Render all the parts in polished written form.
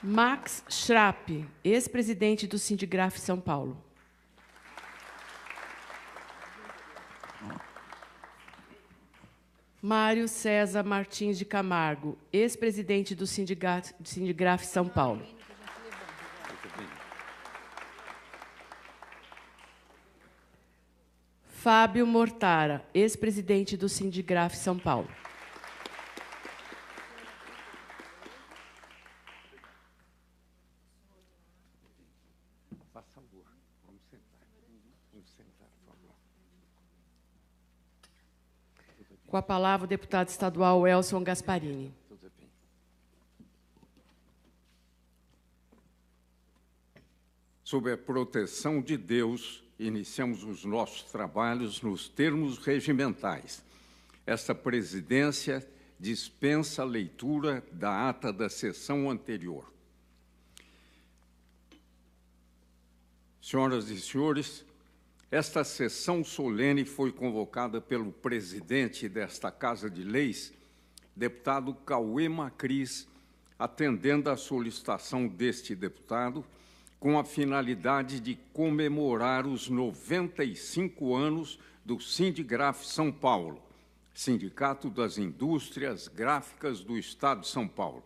Max Schrapp, ex-presidente do Sindigraf São Paulo. Mário César Martins de Camargo, ex-presidente do Sindigraf São Paulo. Fábio Mortara, ex-presidente do Sindigraf São Paulo. Com a palavra, o deputado estadual Elson Gasparini. Sob a proteção de Deus, iniciamos os nossos trabalhos nos termos regimentais. Esta presidência dispensa a leitura da ata da sessão anterior. Senhoras e senhores, esta sessão solene foi convocada pelo presidente desta Casa de Leis, deputado Cauê Macris, atendendo à solicitação deste deputado, com a finalidade de comemorar os 95 anos do Sindigraf São Paulo, Sindicato das Indústrias Gráficas do Estado de São Paulo.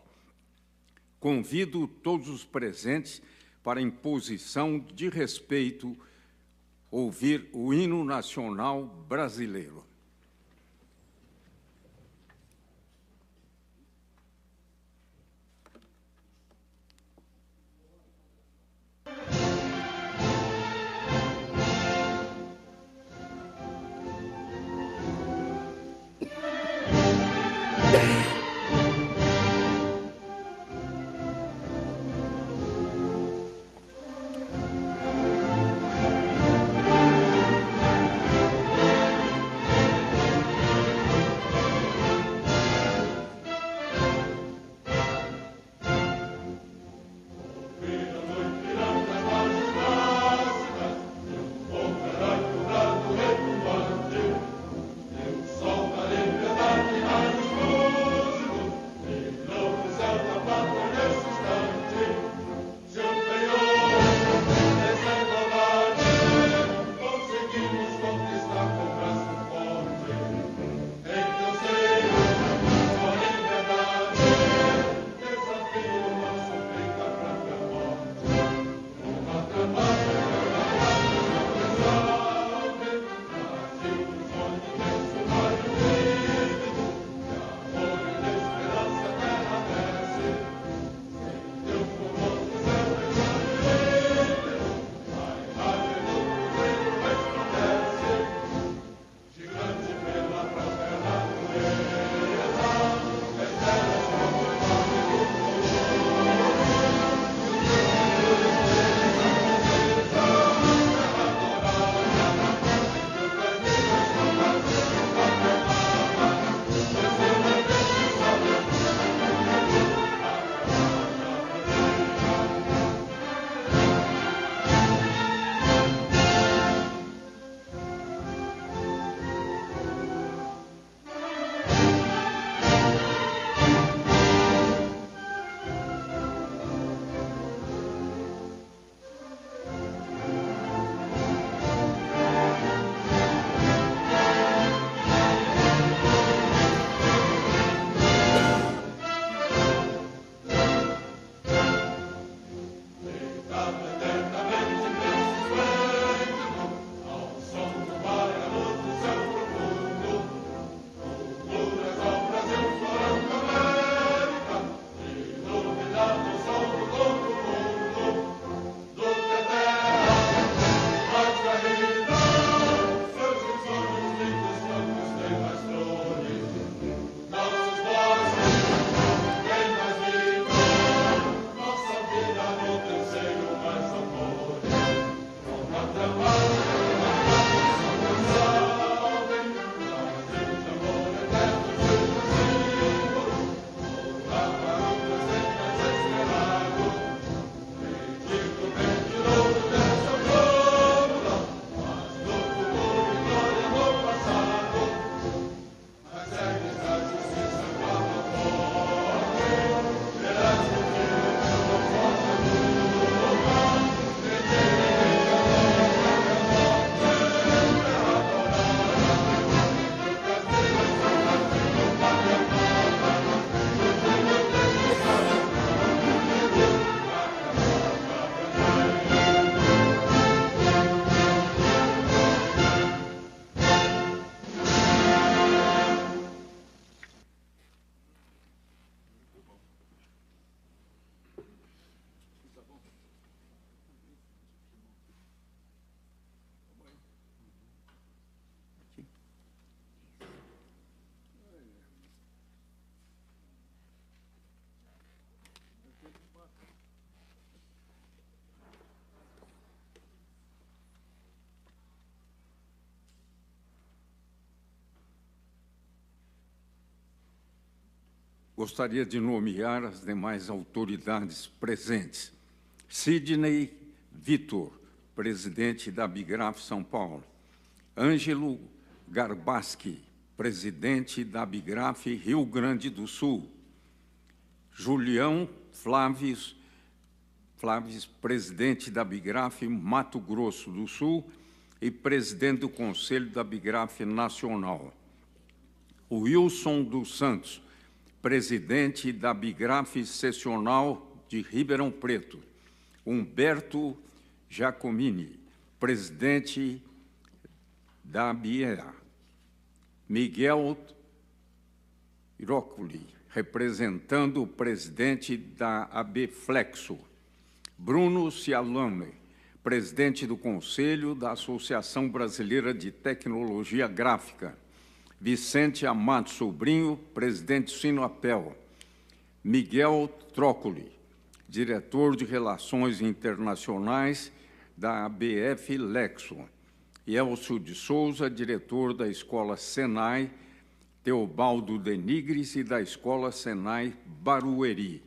Convido todos os presentes para, em posição de respeito, ouvir o hino nacional brasileiro. gostaria de nomear as demais autoridades presentes. Sidney Vitor, presidente da Abigraf São Paulo. Ângelo Garbaski, presidente da Abigraf Rio Grande do Sul. Julião Flávio, presidente da Abigraf Mato Grosso do Sul e presidente do Conselho da Abigraf Nacional. Wilson dos Santos, presidente da Abigraf Seccional de Ribeirão Preto. Humberto Giacomini, presidente da ABIEA. Miguel Irócoli, representando o presidente da ABFlexo. Bruno Cialone, presidente do Conselho da Associação Brasileira de Tecnologia Gráfica. Vicente Amato Sobrinho, presidente do Sinopel. Miguel Trócoli, diretor de Relações Internacionais da ABF Lexo. E Elcio de Souza, diretor da Escola Senai Teobaldo Denigres e da Escola Senai Barueri.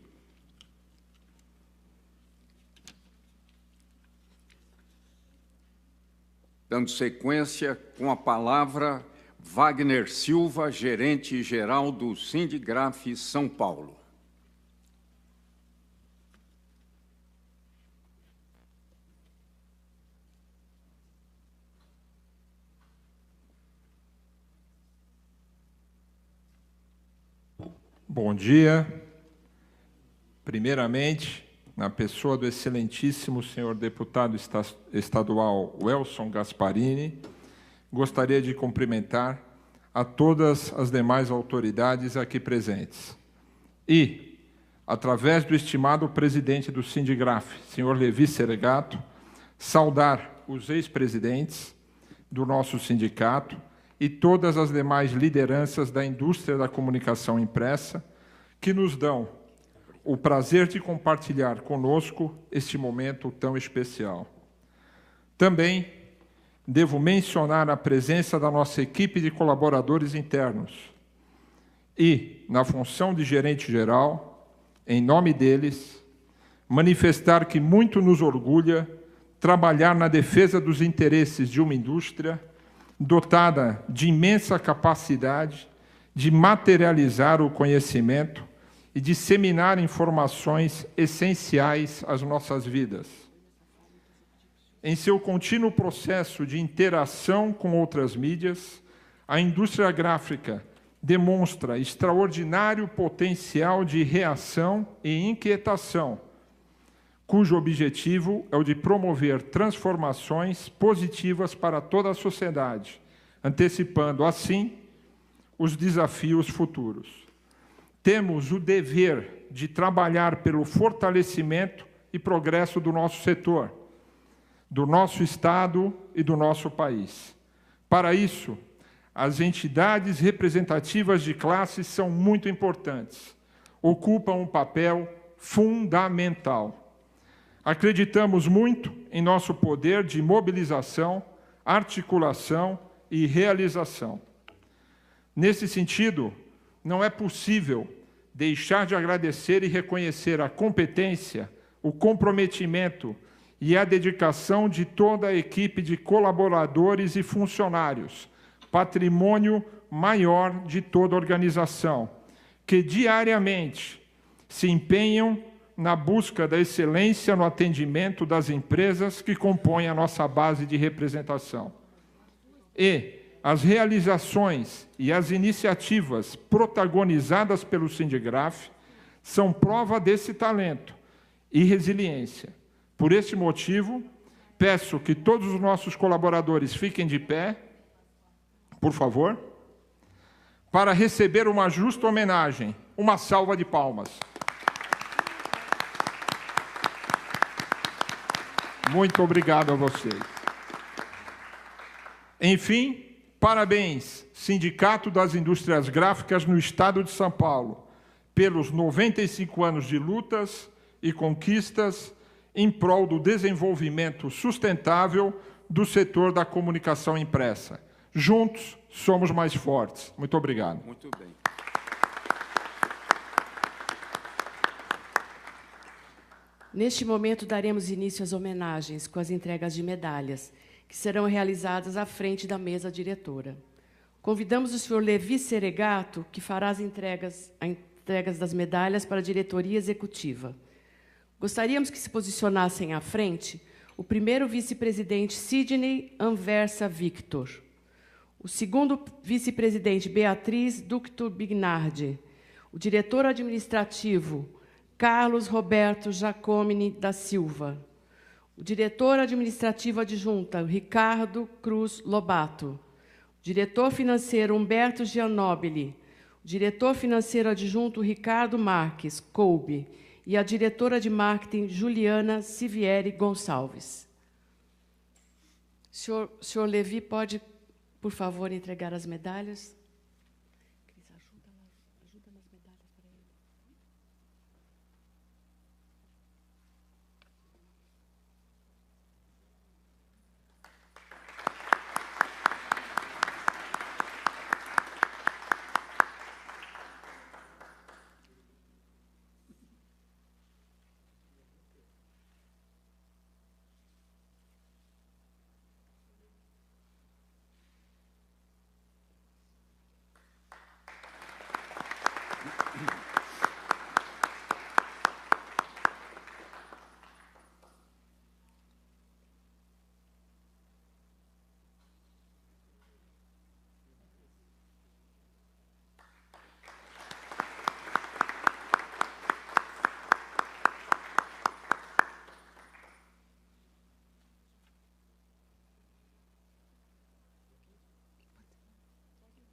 Dando sequência, com a palavra, Wagner Silva, gerente-geral do Sindigraf São Paulo. Bom dia. Primeiramente, na pessoa do excelentíssimo senhor deputado estadual Welson Gasparini, gostaria de cumprimentar a todas as demais autoridades aqui presentes. E, através do estimado presidente do Sindigraf, senhor Levi Seregato, saudar os ex-presidentes do nosso sindicato e todas as demais lideranças da indústria da comunicação impressa que nos dão o prazer de compartilhar conosco este momento tão especial. Também devo mencionar a presença da nossa equipe de colaboradores internos e, na função de gerente-geral, em nome deles, manifestar que muito nos orgulha trabalhar na defesa dos interesses de uma indústria dotada de imensa capacidade de materializar o conhecimento e disseminar informações essenciais às nossas vidas. Em seu contínuo processo de interação com outras mídias, a indústria gráfica demonstra extraordinário potencial de reação e inquietação, cujo objetivo é o de promover transformações positivas para toda a sociedade, antecipando, assim, os desafios futuros. Temos o dever de trabalhar pelo fortalecimento e progresso do nosso setor, do nosso Estado e do nosso país. Para isso, as entidades representativas de classe são muito importantes, ocupam um papel fundamental. Acreditamos muito em nosso poder de mobilização, articulação e realização. Nesse sentido, não é possível deixar de agradecer e reconhecer a competência, o comprometimento e a dedicação de toda a equipe de colaboradores e funcionários, patrimônio maior de toda a organização, que diariamente se empenham na busca da excelência no atendimento das empresas que compõem a nossa base de representação. E as realizações e as iniciativas protagonizadas pelo Sindigraf são prova desse talento e resiliência. Por este motivo, peço que todos os nossos colaboradores fiquem de pé, por favor, para receber uma justa homenagem. Uma salva de palmas. Muito obrigado a vocês. Enfim, parabéns, Sindicato das Indústrias Gráficas no Estado de São Paulo, pelos 95 anos de lutas e conquistas em prol do desenvolvimento sustentável do setor da comunicação impressa. Juntos, somos mais fortes. Muito obrigado. Muito bem. Neste momento, daremos início às homenagens com as entregas de medalhas, que serão realizadas à frente da mesa diretora. Convidamos o senhor Levi Seregato, que fará as entregas das medalhas para a diretoria executiva. Gostaríamos que se posicionassem à frente o primeiro vice-presidente Sidney Anversa Victor, o segundo vice-presidente Beatriz Ducto Bignardi, o diretor administrativo Carlos Roberto Giacomini da Silva, o diretor administrativo adjunto Ricardo Cruz Lobato, o diretor financeiro Humberto Gianobili, o diretor financeiro adjunto Ricardo Marques Coube e a diretora de marketing Juliana Sivieri Gonçalves. Senhor Levi, pode, por favor, entregar as medalhas? Cris, ajuda nas medalhas para ele.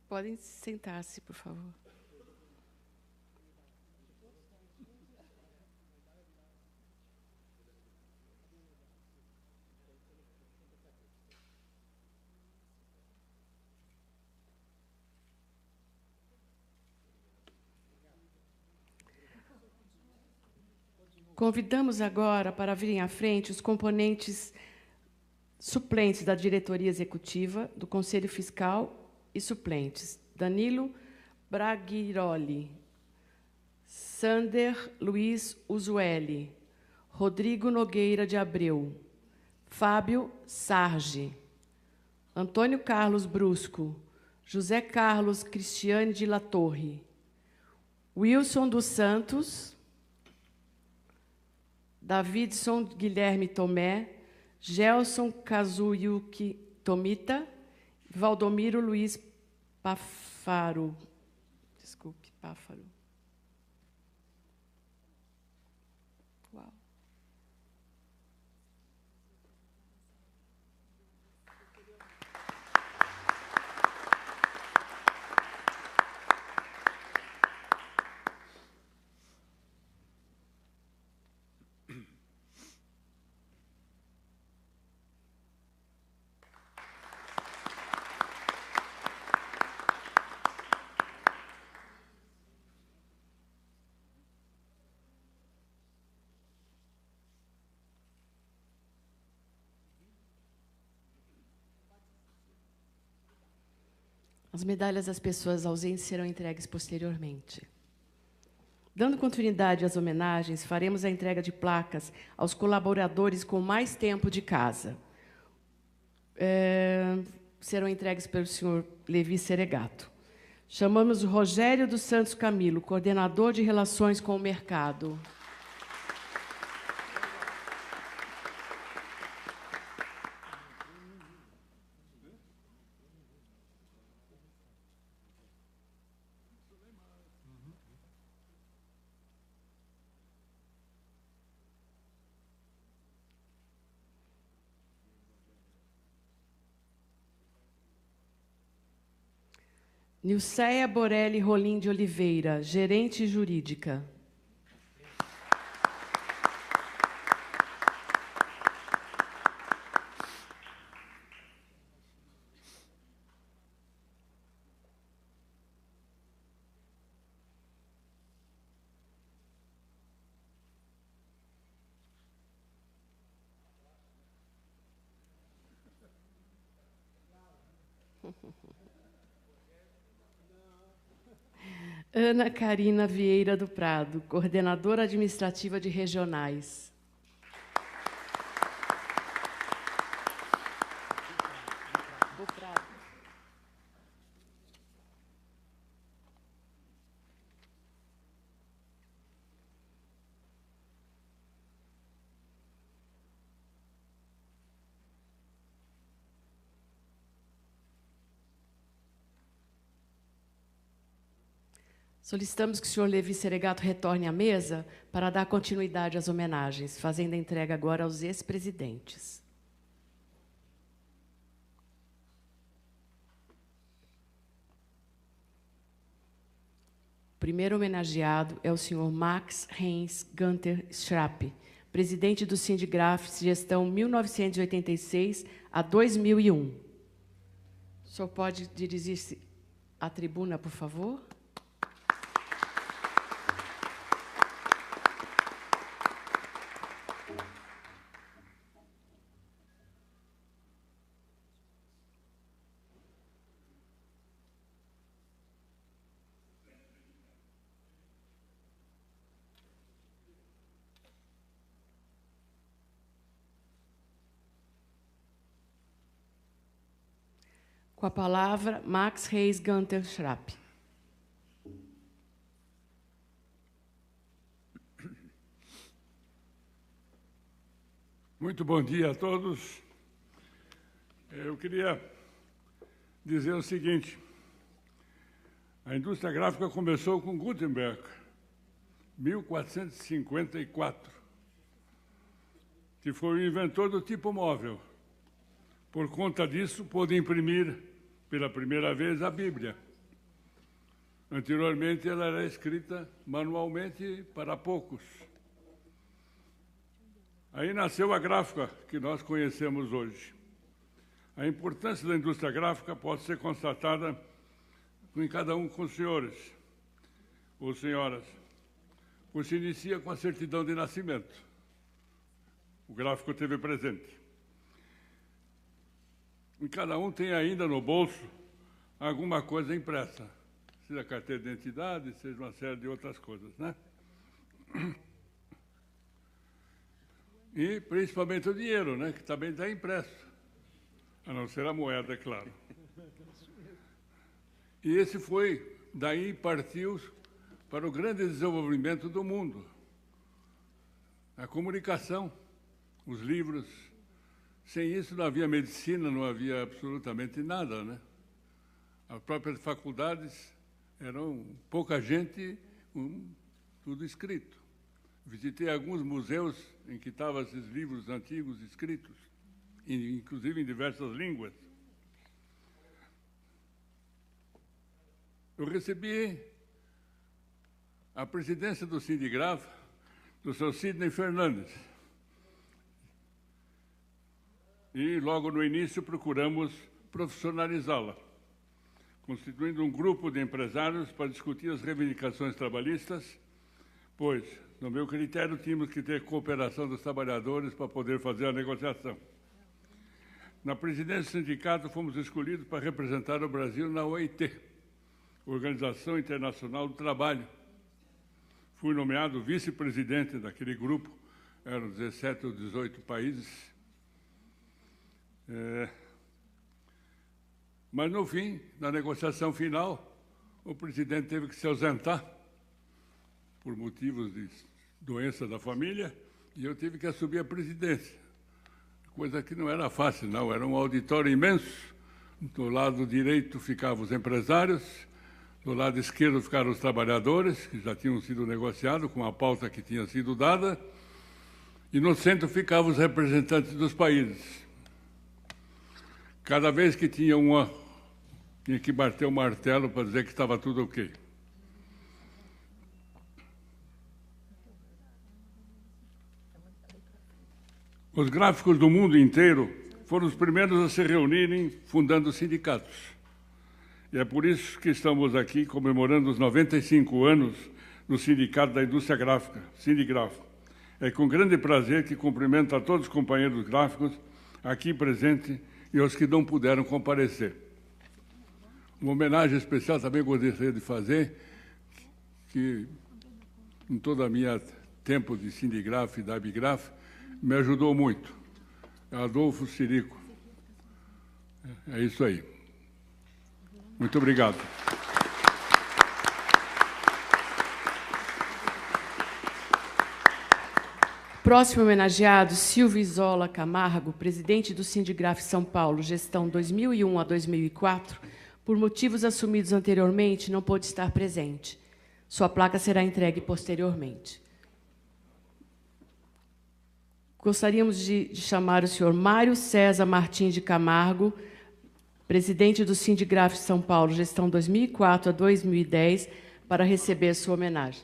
Podem sentar-se, por favor. Convidamos agora para virem à frente os componentes suplentes da diretoria executiva, do Conselho Fiscal e suplentes: Danilo Braghiroli, Sander Luiz Uzueli, Rodrigo Nogueira de Abreu, Fábio Sarge, Antônio Carlos Brusco, José Carlos Cristiane de La Torre, Wilson dos Santos, Davidson Guilherme Tomé, Gelson Kazuyuki Tomita, Valdomiro Luiz Páfaro. Desculpe, Páfaro. Uau. As medalhas das pessoas ausentes serão entregues posteriormente. Dando continuidade às homenagens, faremos a entrega de placas aos colaboradores com mais tempo de casa. Serão entregues pelo senhor Levi Seregato. Chamamos o Rogério dos Santos Camilo, coordenador de Relações com o Mercado. Nilceia Borelli Rolim de Oliveira, gerente jurídica. Ana Carina Vieira do Prado, coordenadora administrativa de regionais. Solicitamos que o senhor Levi Seregato retorne à mesa para dar continuidade às homenagens, fazendo a entrega agora aos ex-presidentes. O primeiro homenageado é o senhor Max Heinz Gunter Schrapp, presidente do Sindigraf, gestão 1986 a 2001. O senhor pode dirigir-se à tribuna, por favor? Com a palavra, Max Heinz Gunter Schrapp. Muito bom dia a todos. Eu queria dizer o seguinte: a indústria gráfica começou com Gutenberg, 1454, que foi o inventor do tipo móvel. Por conta disso, pôde imprimir pela primeira vez a Bíblia. Anteriormente, ela era escrita manualmente para poucos. Aí nasceu a gráfica que nós conhecemos hoje. A importância da indústria gráfica pode ser constatada em cada um com os senhores ou senhoras, pois se inicia com a certidão de nascimento. O gráfico teve presente. E cada um tem ainda no bolso alguma coisa impressa, seja carteira de identidade, seja uma série de outras coisas, né? E principalmente o dinheiro, né? Que também está impresso, a não ser a moeda, é claro. E esse foi, daí partiu para o grande desenvolvimento do mundo. A comunicação, os livros. Sem isso não havia medicina, não havia absolutamente nada, né? As próprias faculdades eram pouca gente, tudo escrito. Visitei alguns museus em que estavam esses livros antigos escritos, inclusive em diversas línguas. Eu recebi a presidência do Sindigraf, do Sr. Sidney Fernandes. E, logo no início, procuramos profissionalizá-la, constituindo um grupo de empresários para discutir as reivindicações trabalhistas, pois, no meu critério, tínhamos que ter cooperação dos trabalhadores para poder fazer a negociação. Na presidência do sindicato, fomos escolhidos para representar o Brasil na OIT, Organização Internacional do Trabalho. Fui nomeado vice-presidente daquele grupo, eram 17 ou 18 países. Mas, no fim, na negociação final, o presidente teve que se ausentar por motivos de doença da família e eu tive que assumir a presidência, coisa que não era fácil, não. Era um auditório imenso. Do lado direito ficavam os empresários, do lado esquerdo ficaram os trabalhadores, que já tinham sido negociados com a pauta que tinha sido dada, e no centro ficavam os representantes dos países. Cada vez que tinha tinha que bater o martelo para dizer que estava tudo ok. Os gráficos do mundo inteiro foram os primeiros a se reunirem fundando os sindicatos. E é por isso que estamos aqui comemorando os 95 anos do Sindicato da Indústria Gráfica, Sindigraf. É com grande prazer que cumprimento a todos os companheiros gráficos aqui presentes e aos que não puderam comparecer. Uma homenagem especial também gostaria de fazer, que em toda a minha tempo de Sindigraf e da Abigraf, me ajudou muito. Adolfo Sirico. É isso aí. Muito obrigado. Próximo homenageado, Silvio Isola Camargo, presidente do Sindigraf São Paulo, gestão 2001 a 2004, por motivos assumidos anteriormente, não pôde estar presente. Sua placa será entregue posteriormente. Gostaríamos de chamar o senhor Mário César Martins de Camargo, presidente do Sindigraf São Paulo, gestão 2004 a 2010, para receber sua homenagem.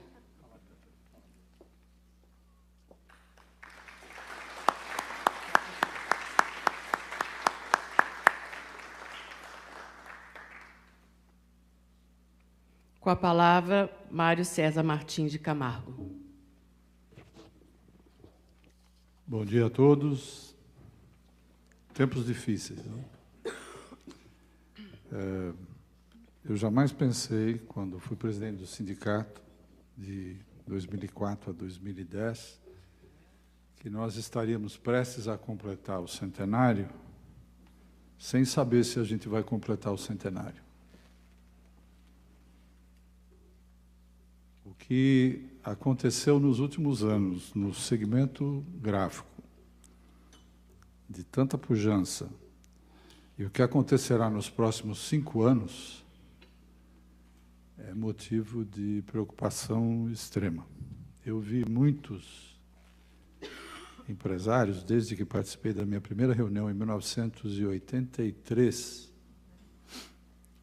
Com a palavra, Mário César Martins de Camargo. Bom dia a todos. Tempos difíceis, não? Eu jamais pensei, quando fui presidente do sindicato, de 2004 a 2010, que nós estaríamos prestes a completar o centenário sem saber se a gente vai completar o centenário. O que aconteceu nos últimos anos, no segmento gráfico, de tanta pujança, e o que acontecerá nos próximos 5 anos, é motivo de preocupação extrema. Eu vi muitos empresários, desde que participei da minha primeira reunião em 1983,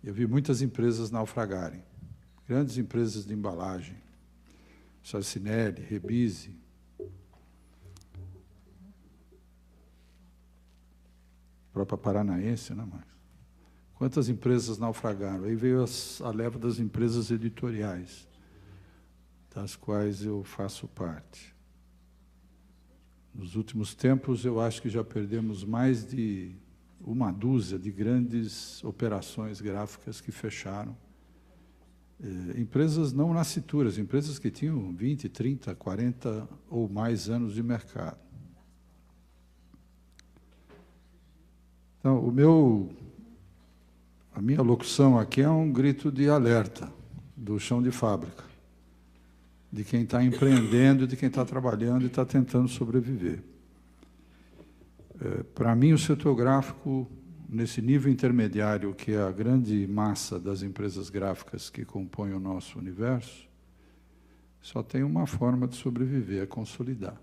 eu vi muitas empresas naufragarem, grandes empresas de embalagem, Sarcinelli, Rebise, própria Paranaense, né, mas quantas empresas naufragaram? Aí veio a leva das empresas editoriais, das quais eu faço parte. Nos últimos tempos, eu acho que já perdemos mais de uma dúzia de grandes operações gráficas que fecharam. Empresas não nascituras, empresas que tinham 20, 30, 40 ou mais anos de mercado. Então, a minha locução aqui é um grito de alerta do chão de fábrica, de quem está empreendendo, de quem está trabalhando e está tentando sobreviver. Para mim, o setor gráfico, nesse nível intermediário, que é a grande massa das empresas gráficas que compõem o nosso universo, só tem uma forma de sobreviver, é consolidar.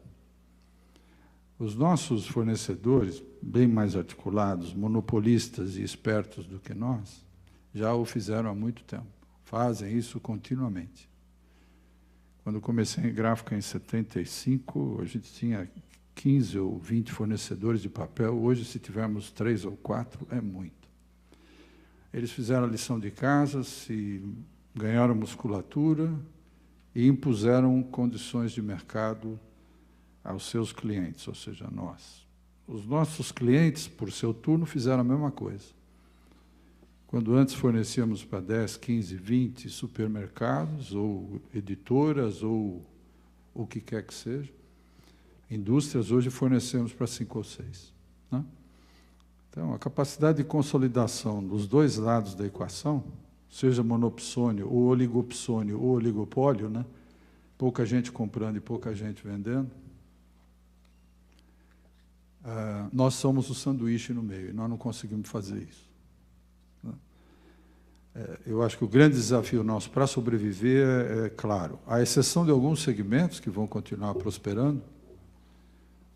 Os nossos fornecedores, bem mais articulados, monopolistas e espertos do que nós, já o fizeram há muito tempo. Fazem isso continuamente. Quando eu comecei em gráfica em 75, a gente tinha 15 ou 20 fornecedores de papel. Hoje, se tivermos 3 ou 4, é muito. Eles fizeram a lição de casa, se ganharam musculatura e impuseram condições de mercado aos seus clientes, ou seja, nós. Os nossos clientes, por seu turno, fizeram a mesma coisa. Quando antes fornecíamos para 10, 15, 20 supermercados, ou editoras, ou o que quer que seja, indústrias, hoje fornecemos para 5 ou 6. Né? Então, a capacidade de consolidação dos dois lados da equação, seja monopsônio, ou oligopsônio, ou oligopólio, né? Pouca gente comprando e pouca gente vendendo, nós somos o sanduíche no meio, e nós não conseguimos fazer isso. Né? Eu acho que o grande desafio nosso para sobreviver é claro, à exceção de alguns segmentos que vão continuar prosperando,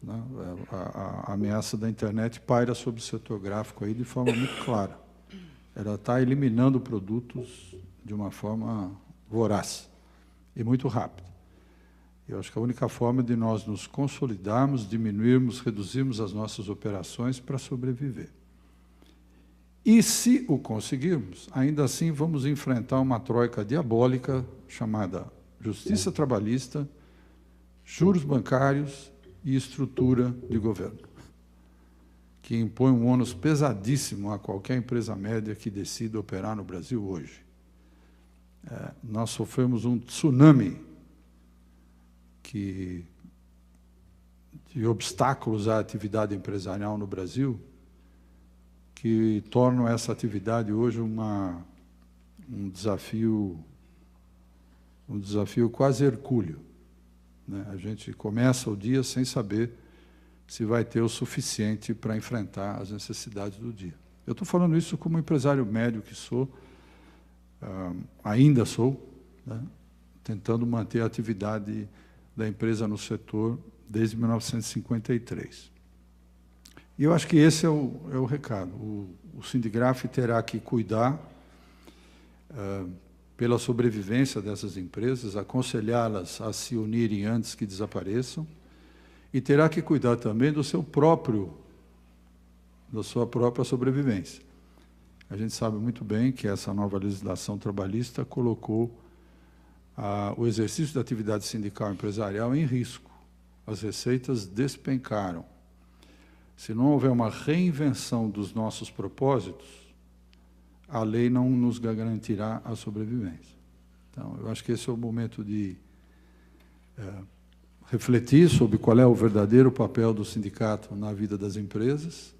né? A ameaça da internet paira sobre o setor gráfico aí de forma muito clara. Ela está eliminando produtos de uma forma voraz e muito rápida. Eu acho que a única forma de nós nos consolidarmos, diminuirmos, reduzirmos as nossas operações para sobreviver. E, se o conseguirmos, ainda assim vamos enfrentar uma troika diabólica chamada justiça trabalhista, juros bancários e estrutura de governo, que impõe um ônus pesadíssimo a qualquer empresa média que decida operar no Brasil hoje. Nós sofremos um tsunami de obstáculos à atividade empresarial no Brasil, que tornam essa atividade hoje um desafio quase hercúleo. Né? A gente começa o dia sem saber se vai ter o suficiente para enfrentar as necessidades do dia. Eu estou falando isso como empresário médio que sou, ainda sou, né? tentando manter a atividade da empresa no setor desde 1953. E eu acho que esse é o recado. O Sindigraf terá que cuidar pela sobrevivência dessas empresas, aconselhá-las a se unirem antes que desapareçam, e terá que cuidar também da sua própria sobrevivência. A gente sabe muito bem que essa nova legislação trabalhista colocou o exercício da atividade sindical empresarial em risco. As receitas despencaram. Se não houver uma reinvenção dos nossos propósitos, a lei não nos garantirá a sobrevivência. Então, eu acho que esse é o momento de refletir sobre qual é o verdadeiro papel do sindicato na vida das empresas.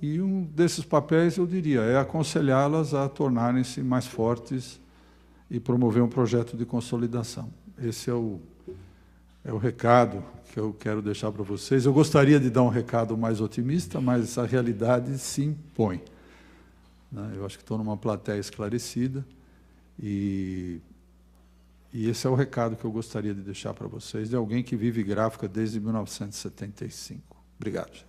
E um desses papéis, eu diria, é aconselhá-las a tornarem-se mais fortes e promover um projeto de consolidação. Esse é o recado que eu quero deixar para vocês. Eu gostaria de dar um recado mais otimista, mas a realidade se impõe. Eu acho que estou numa plateia esclarecida e esse é o recado que eu gostaria de deixar para vocês, de alguém que vive gráfica desde 1975. Obrigado.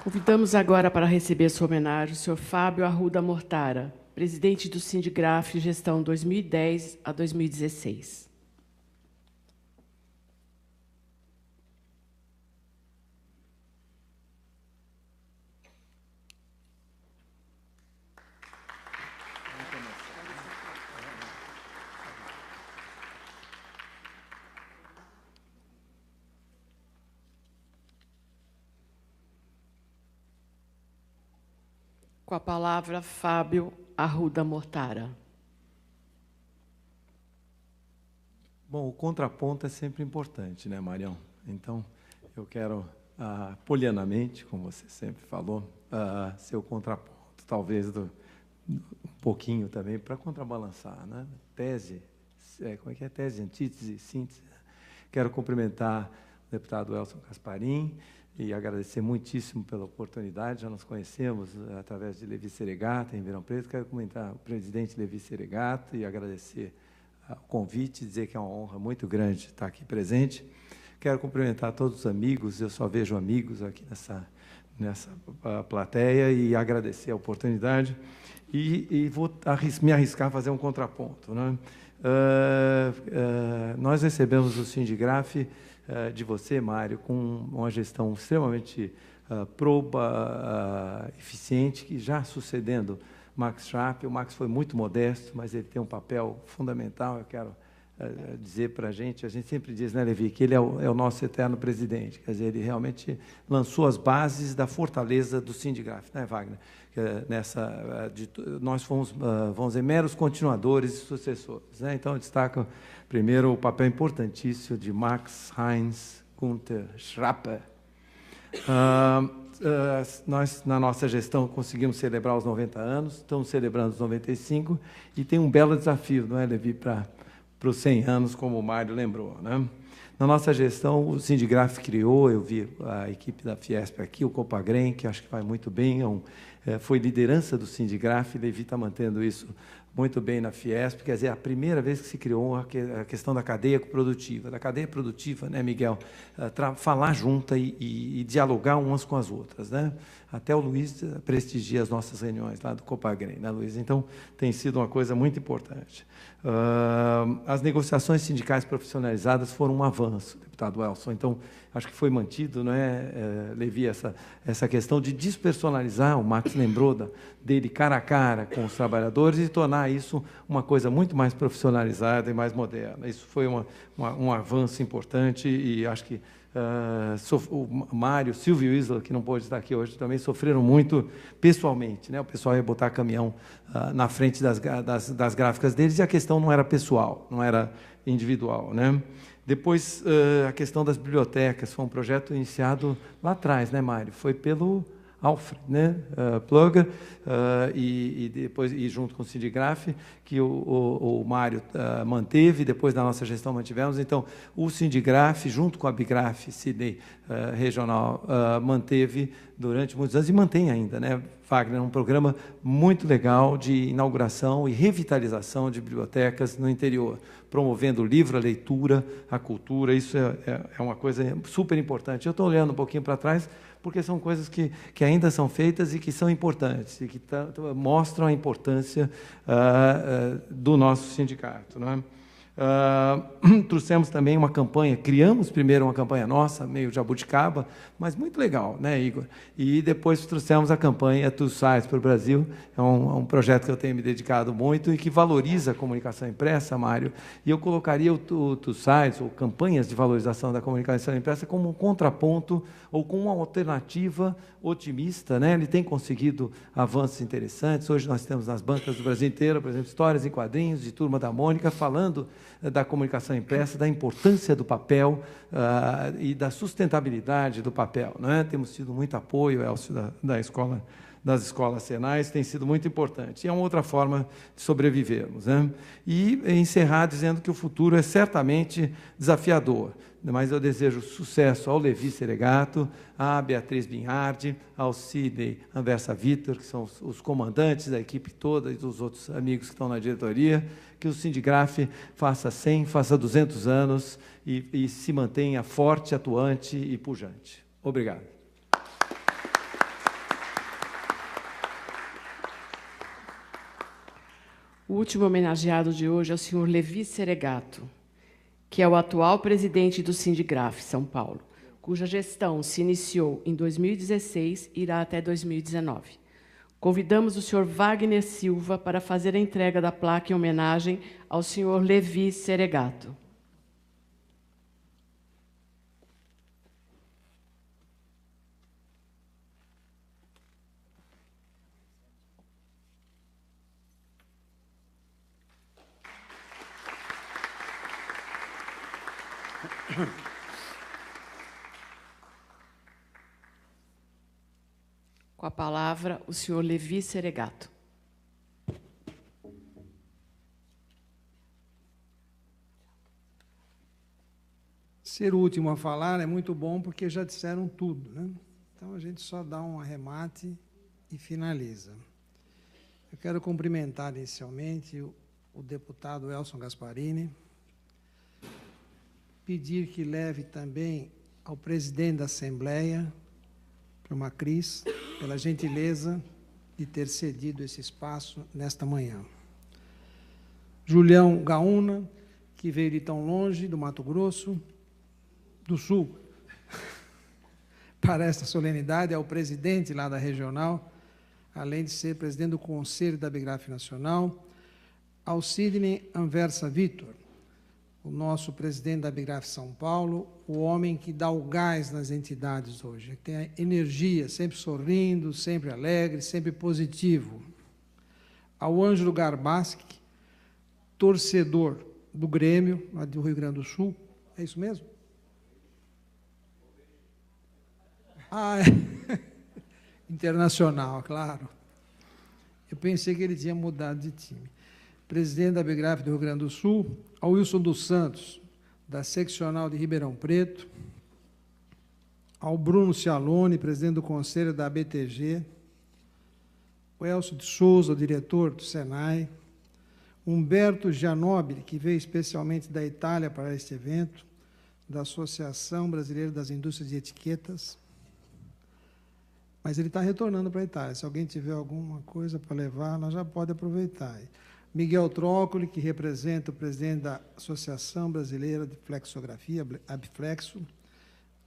Convidamos agora para receber sua homenagem o senhor Fábio Arruda Mortara, presidente do Sindigraf, gestão 2010 a 2016. Com a palavra, Fábio Arruda Mortara. Bom, o contraponto é sempre importante, né, Marião? Então, eu quero, polianamente, como você sempre falou, ser o contraponto, talvez um pouquinho também, para contrabalançar, né? Tese, como é que é? Tese, antítese, síntese. Quero cumprimentar o deputado Elson Gasparin, e agradecer muitíssimo pela oportunidade. Já nos conhecemos através de Levi Seregato, em Ribeirão Preto. Quero comentar o presidente Levi Seregato e agradecer o convite, dizer que é uma honra muito grande estar aqui presente. Quero cumprimentar todos os amigos, eu só vejo amigos aqui nessa plateia, e agradecer a oportunidade. E vou me arriscar a fazer um contraponto, né? Nós recebemos o Sindigraf de você, Mário, com uma gestão extremamente proba, eficiente, que já sucedendo Max Sharp. O Max foi muito modesto, mas ele tem um papel fundamental. Eu quero dizer para a gente sempre diz, né, Levi, que ele é o nosso eterno presidente. Quer dizer, ele realmente lançou as bases da fortaleza do Sindigraf, né, Wagner? Nós fomos, vamos dizer, meros continuadores e sucessores, né? Então, eu destaco primeiro o papel importantíssimo de Max Heinz Günther Schrapper. Nós, na nossa gestão, conseguimos celebrar os 90 anos, estamos celebrando os 95, e tem um belo desafio, não é, Levi, para os 100 anos, como o Mário lembrou, né? Na nossa gestão, o Sindigraf criou, eu vi a equipe da Fiesp aqui, o Copagrem, que acho que vai muito bem, foi liderança do Sindigraf, Levi está mantendo isso muito bem na Fiesp, quer dizer, a primeira vez que se criou a questão da cadeia produtiva. Da cadeia produtiva, né, Miguel? Falar junta e dialogar umas com as outras, né? Até o Luiz prestigia as nossas reuniões lá do Copagrem, né, Luiz? Então, tem sido uma coisa muito importante. As negociações sindicais profissionalizadas foram um avanço, deputado Elson. Então, acho que foi mantido, não é, Levi, essa questão de despersonalizar, o Max lembrou dele cara a cara com os trabalhadores, e tornar isso uma coisa muito mais profissionalizada e mais moderna. Isso foi um avanço importante, e acho que o Mário, Silvio e Isla, que não pôde estar aqui hoje, também sofreram muito pessoalmente, né? O pessoal ia botar caminhão na frente das gráficas deles, e a questão não era pessoal, não era individual, né? Depois, a questão das bibliotecas, foi um projeto iniciado lá atrás, né, Mário? Foi pelo Alfred, né, Plugger, e depois junto com o Sindigraf, que o Mário manteve, depois da nossa gestão mantivemos. Então, o Sindigraf, junto com a Bigraf Sidney regional, manteve durante muitos anos, e mantém ainda, né, Wagner, um programa muito legal de inauguração e revitalização de bibliotecas no interior, promovendo o livro, a leitura, a cultura. Isso é uma coisa super importante. Eu estou olhando um pouquinho para trás, porque são coisas que ainda são feitas e que são importantes, e que mostram a importância do nosso sindicato, não é? Trouxemos também uma campanha, criamos primeiro uma campanha nossa, meio jabuticaba, mas muito legal, né, Igor? E depois trouxemos a campanha Two Sides para o Brasil. É um projeto que eu tenho me dedicado muito e que valoriza a comunicação impressa, Mário. E eu colocaria o Two Sides, ou campanhas de valorização da comunicação impressa, como um contraponto ou com uma alternativa otimista, né? Ele tem conseguido avanços interessantes. Hoje nós temos nas bancas do Brasil inteiro, por exemplo, histórias em quadrinhos de Turma da Mônica, falando da comunicação impressa, da importância do papel e da sustentabilidade do papel, né? Temos tido muito apoio, Elcio, das escolas senais, tem sido muito importante. E é uma outra forma de sobrevivermos, né? E encerrar dizendo que o futuro é certamente desafiador, mas eu desejo sucesso ao Levi Seregato, à Beatriz Binhardi, ao Sidney Anversa Vitor, que são os comandantes da equipe toda e dos outros amigos que estão na diretoria, que o Sindigraf faça 100, faça 200 anos e se mantenha forte, atuante e pujante. Obrigado. O último homenageado de hoje é o senhor Levi Seregato, que é o atual presidente do Sindigraf São Paulo, cuja gestão se iniciou em 2016 e irá até 2019. Convidamos o senhor Wagner Silva para fazer a entrega da placa em homenagem ao senhor Levi Seregato. Com a palavra, o senhor Levi Seregato. Ser o último a falar é muito bom, porque já disseram tudo, né? Então, a gente só dá um arremate e finaliza. Eu quero cumprimentar inicialmente o deputado Elson Gasparini, pedir que leve também ao presidente da Assembleia, Pluma Cris, pela gentileza de ter cedido esse espaço nesta manhã. Julião Gaúna, que veio de tão longe, do Mato Grosso do Sul, para esta solenidade, é o presidente lá da regional, além de ser presidente do Conselho da Bigraf Nacional, ao Sidney Anversa Vitor, o nosso presidente da Bigraf São Paulo, o homem que dá o gás nas entidades hoje, que tem a energia, sempre sorrindo, sempre alegre, sempre positivo. Ao Ângelo Garbaschi, torcedor do Grêmio, lá do Rio Grande do Sul, é isso mesmo? É. Internacional, claro. Eu pensei que ele tinha mudado de time. Presidente da Bigraf do Rio Grande do Sul, ao Wilson dos Santos, da seccional de Ribeirão Preto, ao Bruno Cialone, presidente do Conselho da ABTG, o Elcio de Souza, diretor do Senai, Humberto Gianobili, que veio especialmente da Itália para este evento, da Associação Brasileira das Indústrias de Etiquetas, mas ele está retornando para a Itália. Se alguém tiver alguma coisa para levar, nós já pode aproveitar. Miguel Trócoli, que representa o presidente da Associação Brasileira de Flexografia, Abflexo,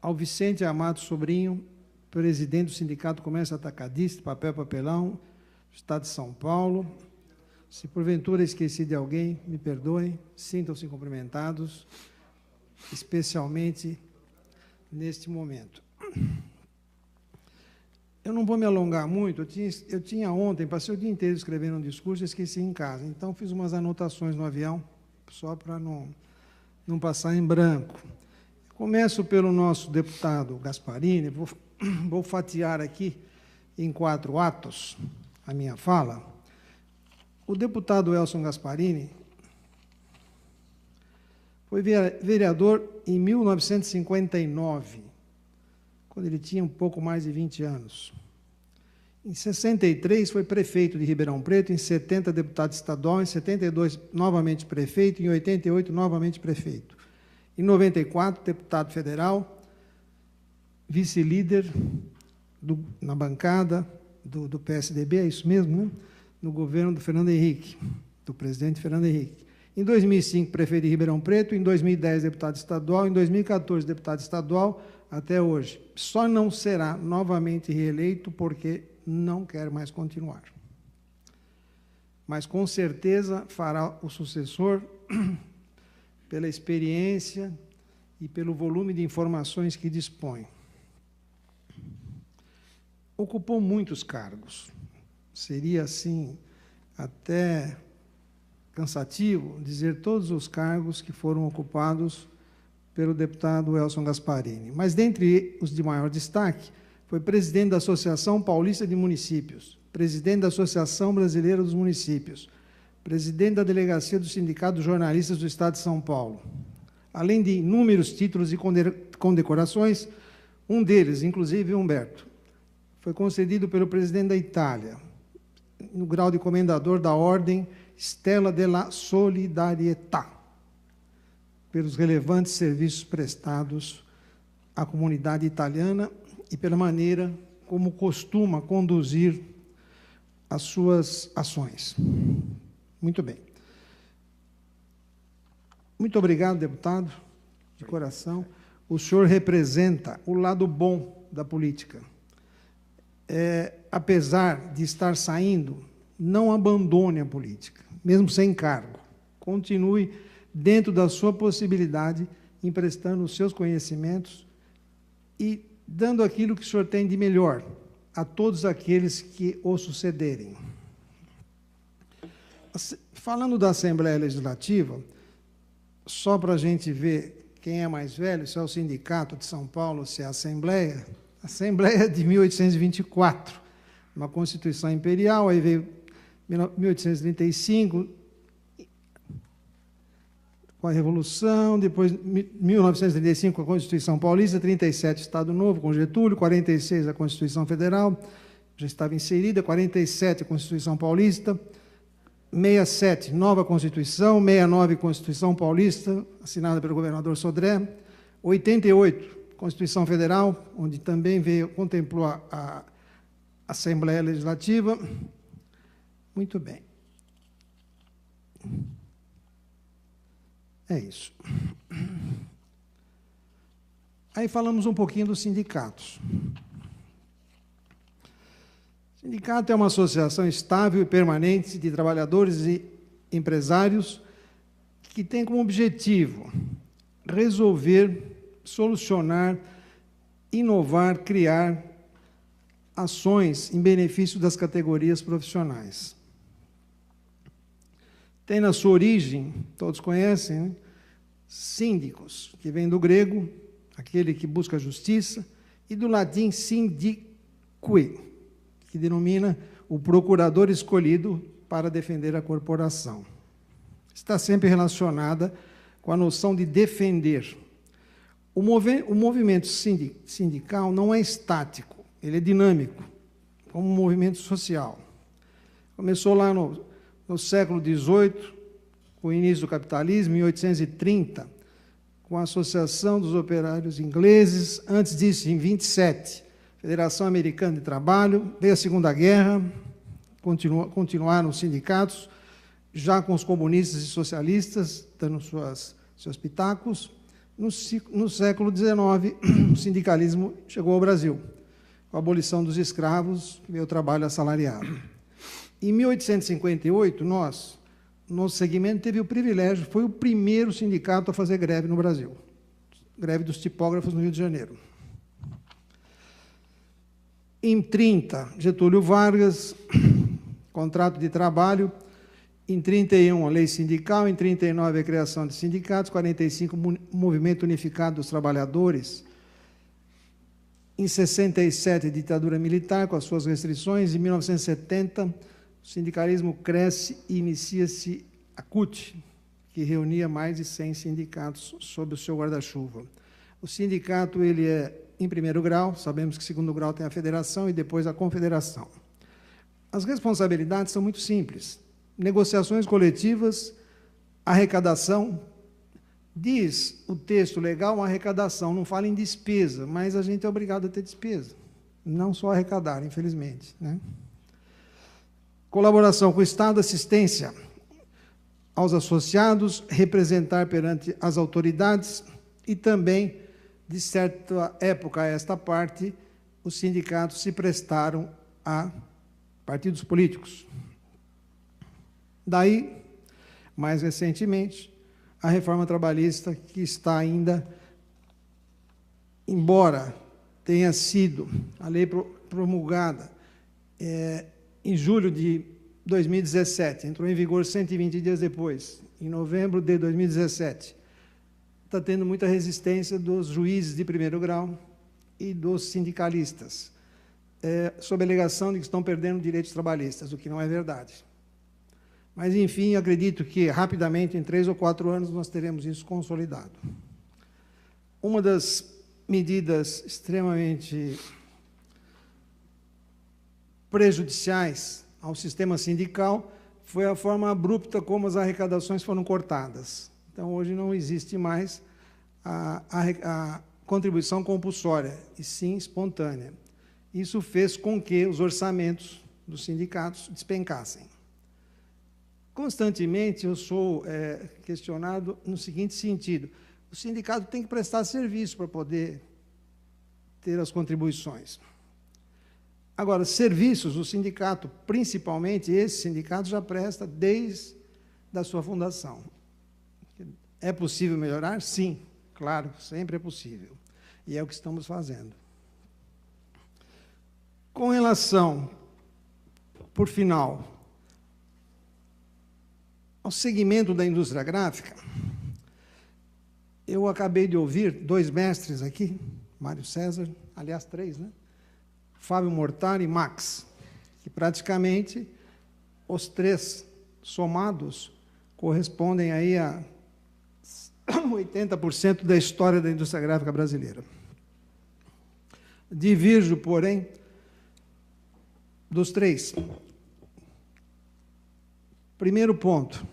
ao Vicente Amado Sobrinho, presidente do Sindicato do Comércio Atacadista, Papel e Papelão, do Estado de São Paulo. Se porventura esqueci de alguém, me perdoem, sintam-se cumprimentados, especialmente neste momento. Eu não vou me alongar muito, eu tinha ontem, passei o dia inteiro escrevendo um discurso e esqueci em casa, então fiz umas anotações no avião, só para não passar em branco. Começo pelo nosso deputado Gasparini, vou fatiar aqui em 4 atos a minha fala. O deputado Elson Gasparini foi vereador em 1959, quando ele tinha um pouco mais de 20 anos. Em 63, foi prefeito de Ribeirão Preto, em 70, deputado estadual, em 72, novamente prefeito, em 88, novamente prefeito. Em 94, deputado federal, vice-líder na bancada do PSDB, é isso mesmo, né? No governo do Fernando Henrique, do presidente Fernando Henrique. Em 2005, prefeito de Ribeirão Preto, em 2010, deputado estadual, em 2014, deputado estadual, até hoje. Só não será novamente reeleito porque não quer mais continuar. Mas, com certeza, fará o sucessor pela experiência e pelo volume de informações que dispõe. Ocupou muitos cargos. Seria, assim, até cansativo dizer todos os cargos que foram ocupados pelo deputado Elson Gasparini. Mas, dentre os de maior destaque, foi presidente da Associação Paulista de Municípios, presidente da Associação Brasileira dos Municípios, presidente da Delegacia do Sindicato dos Jornalistas do Estado de São Paulo. Além de inúmeros títulos e condecorações, um deles, inclusive Humberto, foi concedido pelo presidente da Itália, no grau de comendador da Ordem Stella della Solidarietà, pelos relevantes serviços prestados à comunidade italiana e pela maneira como costuma conduzir as suas ações. Muito bem. Muito obrigado, deputado, de coração. O senhor representa o lado bom da política. Apesar de estar saindo, não abandone a política, mesmo sem cargo. Continue dentro da sua possibilidade, emprestando os seus conhecimentos e dando aquilo que o senhor tem de melhor a todos aqueles que o sucederem. Falando da Assembleia Legislativa, só para a gente ver quem é mais velho, se é o Sindicato de São Paulo, se é a Assembleia de 1824, uma Constituição Imperial, aí veio 1835, com a Revolução, depois 1935 a Constituição Paulista, 37 Estado Novo com Getúlio, 46 a Constituição Federal, já estava inserida, 47 a Constituição Paulista, 67 nova Constituição, 69 Constituição Paulista, assinada pelo governador Sodré, 88 Constituição Federal, onde também contemplou a Assembleia Legislativa. Muito bem. É isso. Aí falamos um pouquinho dos sindicatos. O sindicato é uma associação estável e permanente de trabalhadores e empresários que tem como objetivo resolver, solucionar, inovar, criar ações em benefício das categorias profissionais. Tem na sua origem, todos conhecem, né? Síndicos, que vem do grego, aquele que busca a justiça, e do latim syndique, que denomina o procurador escolhido para defender a corporação. Está sempre relacionada com a noção de defender. O movimento sindical não é estático, ele é dinâmico, como um movimento social. Começou lá no século XVIII, com o início do capitalismo, em 1830, com a Associação dos Operários Ingleses, antes disso, em 27, Federação Americana de Trabalho, veio a Segunda Guerra, continuaram os sindicatos, já com os comunistas e socialistas, dando seus pitacos. No século XIX, o sindicalismo chegou ao Brasil, com a abolição dos escravos, veio o trabalho assalariado. Em 1858, nosso segmento teve o privilégio, foi o primeiro sindicato a fazer greve no Brasil, greve dos tipógrafos no Rio de Janeiro. Em 30, Getúlio Vargas, contrato de trabalho. Em 31, a lei sindical. Em 39, a criação de sindicatos. 45, o movimento unificado dos trabalhadores. Em 67, ditadura militar, com as suas restrições. Em 1970, o sindicalismo cresce e inicia-se a CUT, que reunia mais de 100 sindicatos sob o seu guarda-chuva. O sindicato ele é em primeiro grau, sabemos que segundo grau tem a federação e depois a confederação. As responsabilidades são muito simples. Negociações coletivas, arrecadação. Diz o texto legal uma arrecadação, não fala em despesa, mas a gente é obrigado a ter despesa, não só arrecadar, infelizmente, né? Colaboração com o Estado, assistência aos associados, representar perante as autoridades e também, de certa época a esta parte, os sindicatos se prestaram a partidos políticos. Daí, mais recentemente, a reforma trabalhista, que está ainda, embora tenha sido a lei promulgada em julho de 2017, entrou em vigor 120 dias depois, em novembro de 2017, está tendo muita resistência dos juízes de primeiro grau e dos sindicalistas, sob a alegação de que estão perdendo direitos trabalhistas, o que não é verdade. Mas, enfim, acredito que, rapidamente, em 3 ou 4 anos, nós teremos isso consolidado. Uma das medidas extremamente prejudiciais ao sistema sindical foi a forma abrupta como as arrecadações foram cortadas. Então, hoje não existe mais a contribuição compulsória, e sim espontânea. Isso fez com que os orçamentos dos sindicatos despencassem. Constantemente eu sou questionado no seguinte sentido: o sindicato tem que prestar serviço para poder ter as contribuições. Agora, serviços, o sindicato, principalmente esse sindicato, já presta desde a sua fundação. É possível melhorar? Sim, claro, sempre é possível. E é o que estamos fazendo. Com relação, por final, ao segmento da indústria gráfica, eu acabei de ouvir 2 mestres aqui, Mário César, aliás, 3, né? Fábio Mortari e Max, que praticamente os 3 somados correspondem aí a 80% da história da indústria gráfica brasileira. Divirjo, porém, dos 3. Primeiro ponto,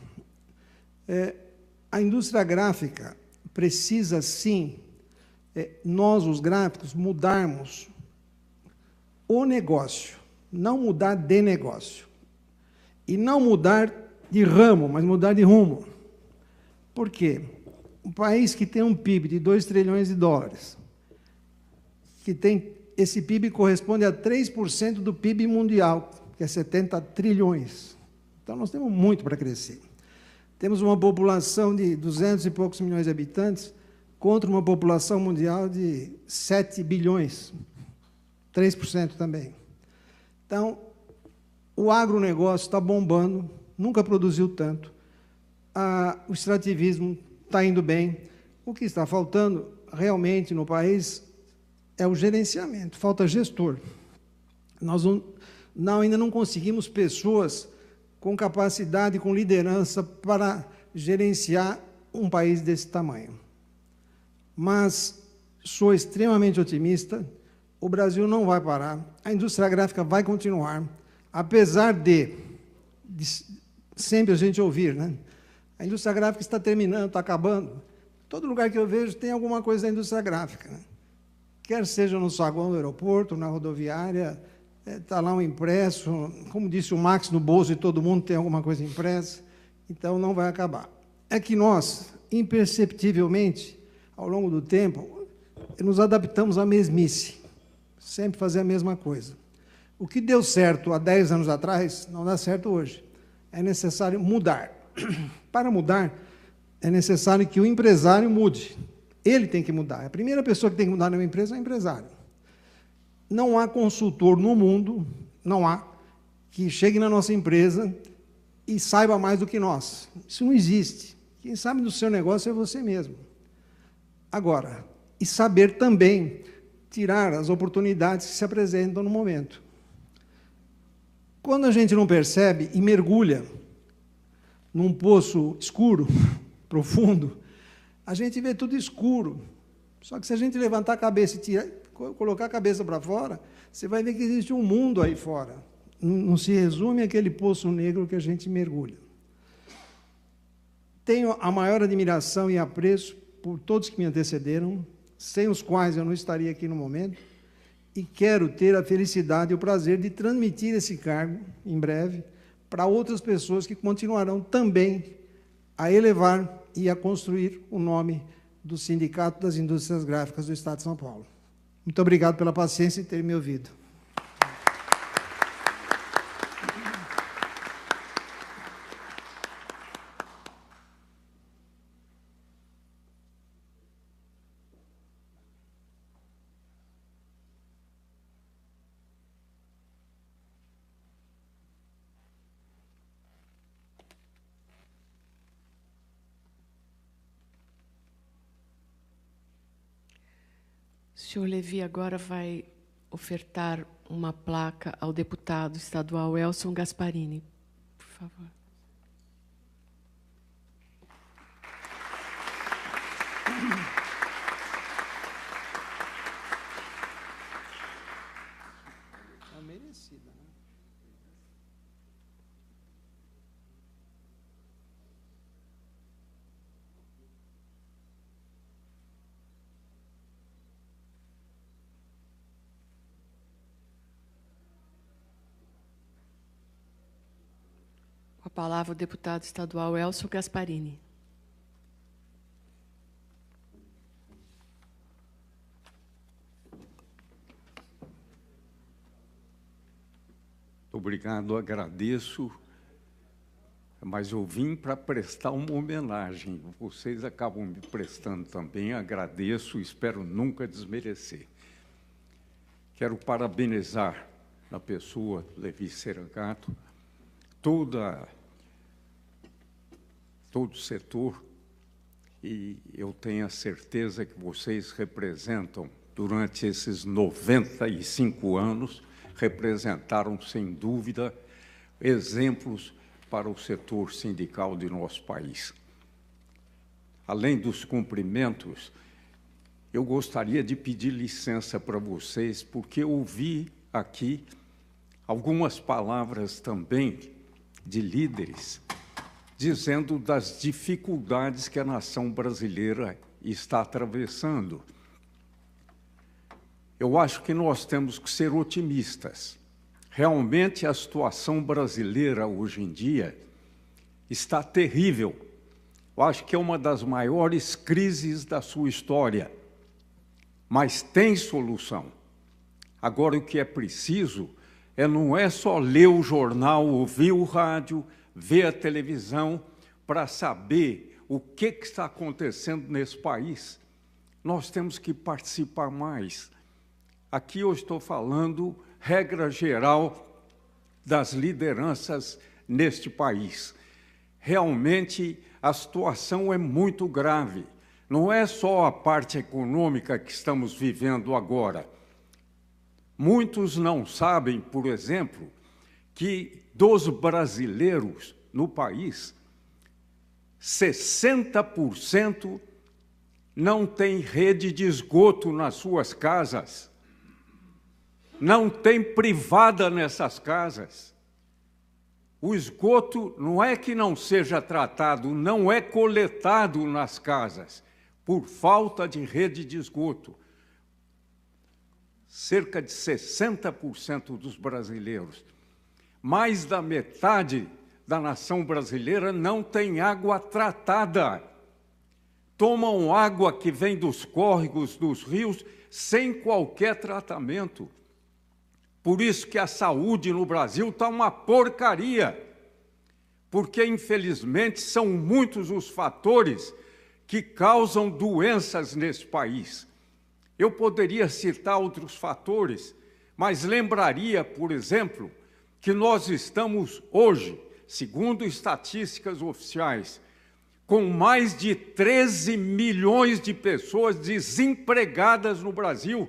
a indústria gráfica precisa, sim, nós, os gráficos, mudarmos o negócio, não mudar de negócio. E não mudar de ramo, mas mudar de rumo. Por quê? Um país que tem um PIB de 2 trilhões de dólares, que tem, esse PIB corresponde a 3% do PIB mundial, que é 70 trilhões. Então, nós temos muito para crescer. Temos uma população de 200 e poucos milhões de habitantes contra uma população mundial de 7 bilhões, 3% também. Então, o agronegócio está bombando, nunca produziu tanto, o extrativismo está indo bem. O que está faltando realmente no país é o gerenciamento, falta gestor. Nós ainda não conseguimos pessoas com capacidade, com liderança para gerenciar um país desse tamanho. Mas sou extremamente otimista, o Brasil não vai parar, a indústria gráfica vai continuar, apesar de sempre a gente ouvir, né? A indústria gráfica está terminando, está acabando. Todo lugar que eu vejo tem alguma coisa da indústria gráfica, né? Quer seja no saguão do aeroporto, na rodoviária, está lá um impresso, como disse o Max, no bolso de todo mundo tem alguma coisa impressa, então não vai acabar. É que nós, imperceptivelmente, ao longo do tempo, nos adaptamos à mesmice, sempre fazer a mesma coisa. O que deu certo há 10 anos atrás, não dá certo hoje. É necessário mudar. Para mudar, é necessário que o empresário mude. Ele tem que mudar. A primeira pessoa que tem que mudar na empresa é o empresário. Não há consultor no mundo, não há, que chegue na nossa empresa e saiba mais do que nós. Isso não existe. Quem sabe do seu negócio é você mesmo. Agora, e saber também tirar as oportunidades que se apresentam no momento. Quando a gente não percebe e mergulha num poço escuro, profundo, a gente vê tudo escuro. Só que se a gente levantar a cabeça e colocar a cabeça para fora, você vai ver que existe um mundo aí fora. Não se resume àquele poço negro que a gente mergulha. Tenho a maior admiração e apreço por todos que me antecederam, sem os quais eu não estaria aqui no momento, e quero ter a felicidade e o prazer de transmitir esse cargo, em breve, para outras pessoas que continuarão também a elevar e a construir o nome do Sindicato das Indústrias Gráficas do Estado de São Paulo. Muito obrigado pela paciência e ter me ouvido. O senhor Levi agora vai ofertar uma placa ao deputado estadual Elson Gasparini. Por favor. É merecida, né? Com a palavra o deputado estadual Elson Gasparini. Obrigado, agradeço, mas eu vim para prestar uma homenagem. Vocês acabam me prestando também, agradeço, espero nunca desmerecer. Quero parabenizar, na pessoa Levi Seregato, todo o setor, e eu tenho a certeza que vocês representam, durante esses 95 anos, representaram, sem dúvida, exemplos para o setor sindical de nosso país. Além dos cumprimentos, eu gostaria de pedir licença para vocês, porque eu ouvi aqui algumas palavras também de líderes dizendo das dificuldades que a nação brasileira está atravessando. Eu acho que nós temos que ser otimistas. Realmente, a situação brasileira, hoje em dia, está terrível. Eu acho que é uma das maiores crises da sua história. Mas tem solução. Agora, o que é preciso não é só ler o jornal, ouvir o rádio, ver a televisão, para saber o que está acontecendo nesse país. Nós temos que participar mais. Aqui eu estou falando, regra geral, das lideranças neste país. Realmente, a situação é muito grave. Não é só a parte econômica que estamos vivendo agora. Muitos não sabem, por exemplo, que dos brasileiros no país, 60% não tem rede de esgoto nas suas casas. Não tem privada nessas casas. O esgoto não é que não seja tratado, não é coletado nas casas, por falta de rede de esgoto. Cerca de 60% dos brasileiros, mais da metade da nação brasileira não tem água tratada. Tomam água que vem dos córregos, dos rios, sem qualquer tratamento. Por isso que a saúde no Brasil está uma porcaria, porque, infelizmente, são muitos os fatores que causam doenças nesse país. Eu poderia citar outros fatores, mas lembraria, por exemplo, que nós estamos hoje, segundo estatísticas oficiais, com mais de 13 milhões de pessoas desempregadas no Brasil.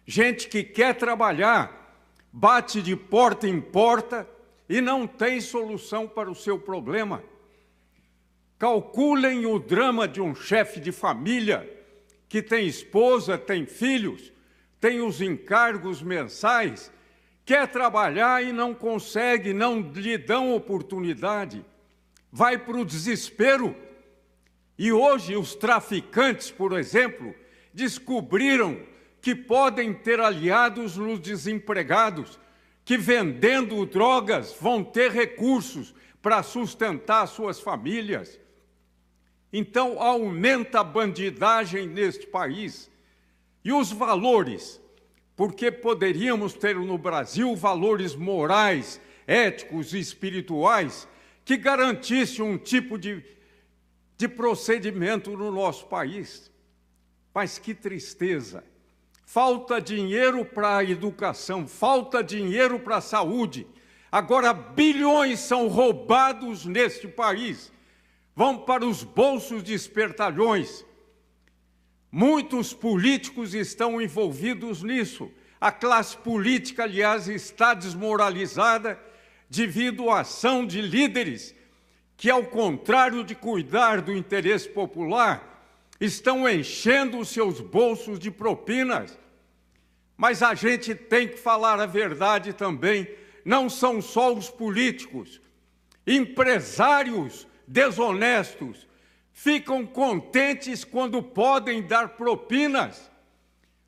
Gente que quer trabalhar, bate de porta em porta e não tem solução para o seu problema. Calculem o drama de um chefe de família que tem esposa, tem filhos, tem os encargos mensais, quer trabalhar e não consegue, não lhe dão oportunidade, vai para o desespero. E hoje os traficantes, por exemplo, descobriram que podem ter aliados nos desempregados, que vendendo drogas vão ter recursos para sustentar suas famílias. Então aumenta a bandidagem neste país. E os valores, porque poderíamos ter no Brasil valores morais, éticos e espirituais que garantissem um tipo de procedimento no nosso país. Mas que tristeza! Falta dinheiro para a educação, falta dinheiro para a saúde. Agora bilhões são roubados neste país, vão para os bolsos de espertalhões. Muitos políticos estão envolvidos nisso. A classe política, aliás, está desmoralizada devido à ação de líderes que, ao contrário de cuidar do interesse popular, estão enchendo os seus bolsos de propinas. Mas a gente tem que falar a verdade também. Não são só os políticos. Empresários desonestos ficam contentes quando podem dar propinas,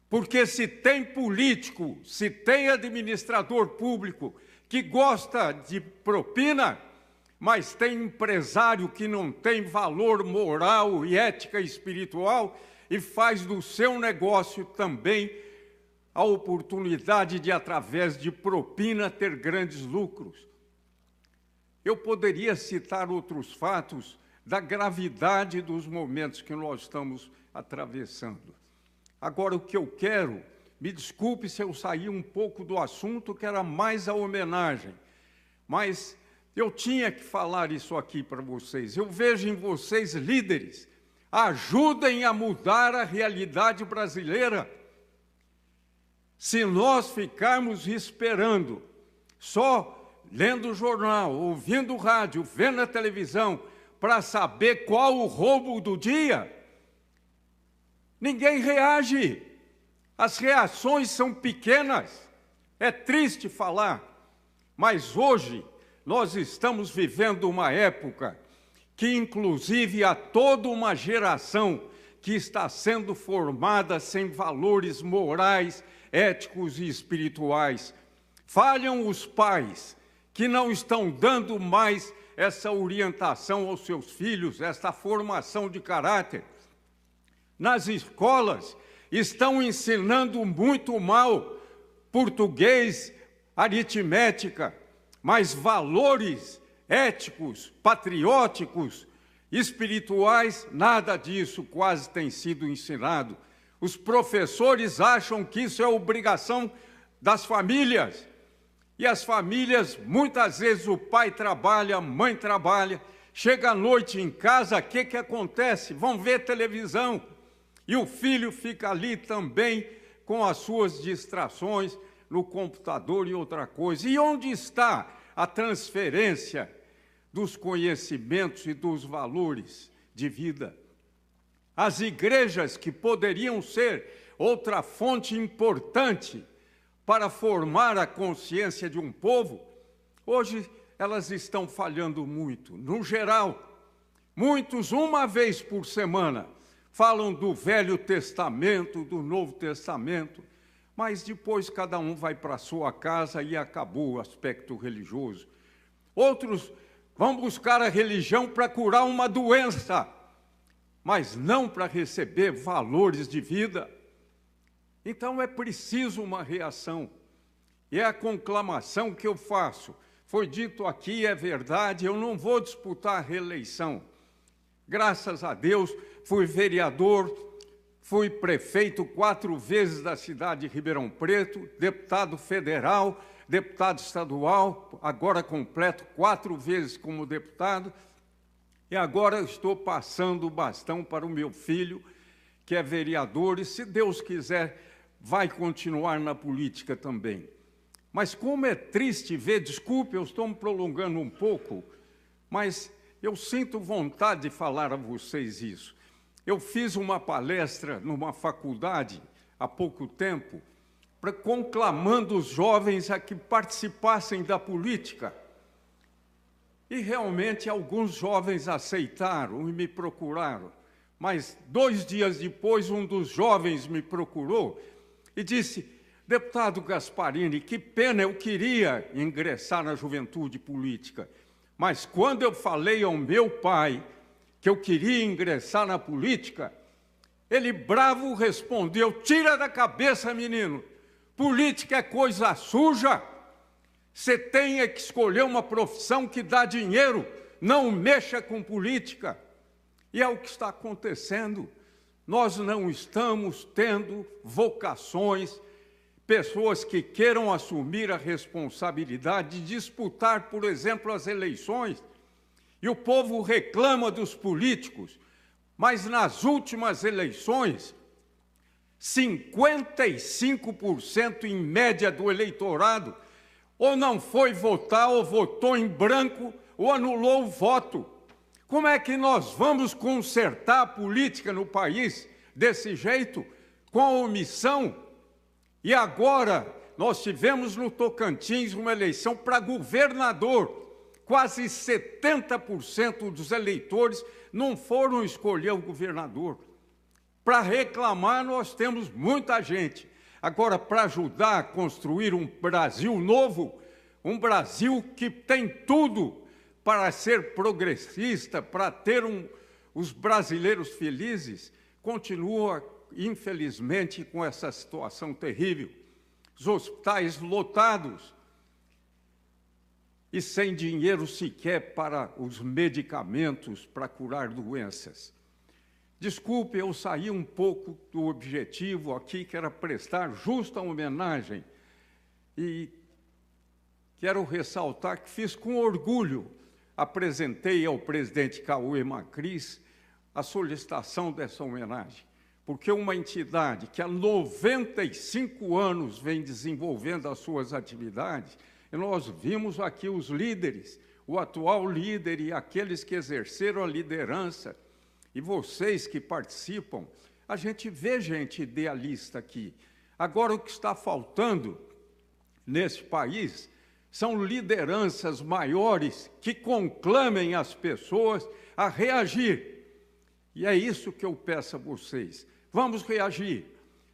porque se tem político, se tem administrador público que gosta de propina, mas tem empresário que não tem valor moral e ética espiritual e faz do seu negócio também a oportunidade de, através de propina, ter grandes lucros. Eu poderia citar outros fatos da gravidade dos momentos que nós estamos atravessando. Agora, o que eu quero, me desculpe se eu saí um pouco do assunto, que era mais a homenagem, mas eu tinha que falar isso aqui para vocês. Eu vejo em vocês líderes, ajudem a mudar a realidade brasileira. Se nós ficarmos esperando, só lendo o jornal, ouvindo o rádio, vendo a televisão, para saber qual o roubo do dia, ninguém reage. As reações são pequenas. É triste falar, mas hoje nós estamos vivendo uma época que, inclusive, há toda uma geração que está sendo formada sem valores morais, éticos e espirituais. Falham os pais que não estão dando mais essa orientação aos seus filhos, essa formação de caráter. Nas escolas estão ensinando muito mal português, aritmética, mas valores éticos, patrióticos, espirituais, nada disso quase tem sido ensinado. Os professores acham que isso é obrigação das famílias. E as famílias, muitas vezes o pai trabalha, a mãe trabalha, chega à noite em casa, o que acontece? Vão ver televisão. E o filho fica ali também com as suas distrações no computador e outra coisa. E onde está a transferência dos conhecimentos e dos valores de vida? As igrejas, que poderiam ser outra fonte importante para formar a consciência de um povo, hoje elas estão falhando muito. No geral, muitos, uma vez por semana, falam do Velho Testamento, do Novo Testamento, mas depois cada um vai para a sua casa e acabou o aspecto religioso. Outros vão buscar a religião para curar uma doença, mas não para receber valores de vida. Então é preciso uma reação. E é a conclamação que eu faço. Foi dito aqui, é verdade, eu não vou disputar a reeleição. Graças a Deus, fui vereador, fui prefeito 4 vezes da cidade de Ribeirão Preto, deputado federal, deputado estadual, agora completo 4 vezes como deputado, e agora estou passando o bastão para o meu filho, que é vereador, e se Deus quiser, vai continuar na política também. Mas como é triste ver, desculpe, eu estou me prolongando um pouco, mas eu sinto vontade de falar a vocês isso. Eu fiz uma palestra numa faculdade há pouco tempo, conclamando os jovens a que participassem da política. E realmente alguns jovens aceitaram e me procuraram. Mas 2 dias depois, um dos jovens me procurou e disse: deputado Gasparini, que pena, eu queria ingressar na juventude política. Mas quando eu falei ao meu pai que eu queria ingressar na política, ele bravo respondeu: tira da cabeça, menino, política é coisa suja, você tem que escolher uma profissão que dá dinheiro, não mexa com política. E é o que está acontecendo. Nós não estamos tendo vocações, pessoas que queiram assumir a responsabilidade de disputar, por exemplo, as eleições. E o povo reclama dos políticos, mas nas últimas eleições, 55% em média do eleitorado ou não foi votar, ou votou em branco, ou anulou o voto. Como é que nós vamos consertar a política no país desse jeito, com a omissão? E agora, nós tivemos no Tocantins uma eleição para governador. Quase 70% dos eleitores não foram escolher o governador. Para reclamar, nós temos muita gente. Agora, para ajudar a construir um Brasil novo, um Brasil que tem tudo para ser progressista, para ter os brasileiros felizes, continua, infelizmente, com essa situação terrível. Os hospitais lotados e sem dinheiro sequer para os medicamentos para curar doenças. Desculpe, eu saí um pouco do objetivo aqui, que era prestar justa homenagem, e quero ressaltar que fiz com orgulho, apresentei ao presidente Cauê Macris a solicitação dessa homenagem, porque uma entidade que há 95 anos vem desenvolvendo as suas atividades, e nós vimos aqui os líderes, o atual líder e aqueles que exerceram a liderança, e vocês que participam, a gente vê gente idealista aqui. Agora, o que está faltando nesse país são lideranças maiores que conclamem as pessoas a reagir. E é isso que eu peço a vocês. Vamos reagir.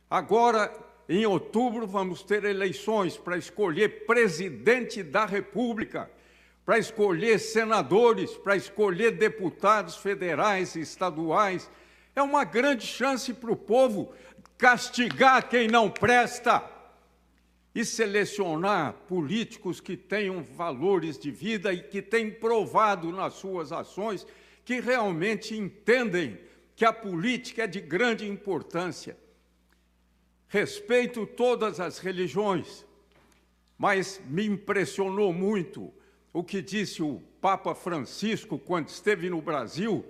Agora, em outubro, vamos ter eleições para escolher presidente da República, para escolher senadores, para escolher deputados federais e estaduais. É uma grande chance para o povo castigar quem não presta e selecionar políticos que tenham valores de vida e que têm provado nas suas ações que realmente entendem que a política é de grande importância. Respeito todas as religiões, mas me impressionou muito o que disse o Papa Francisco quando esteve no Brasil,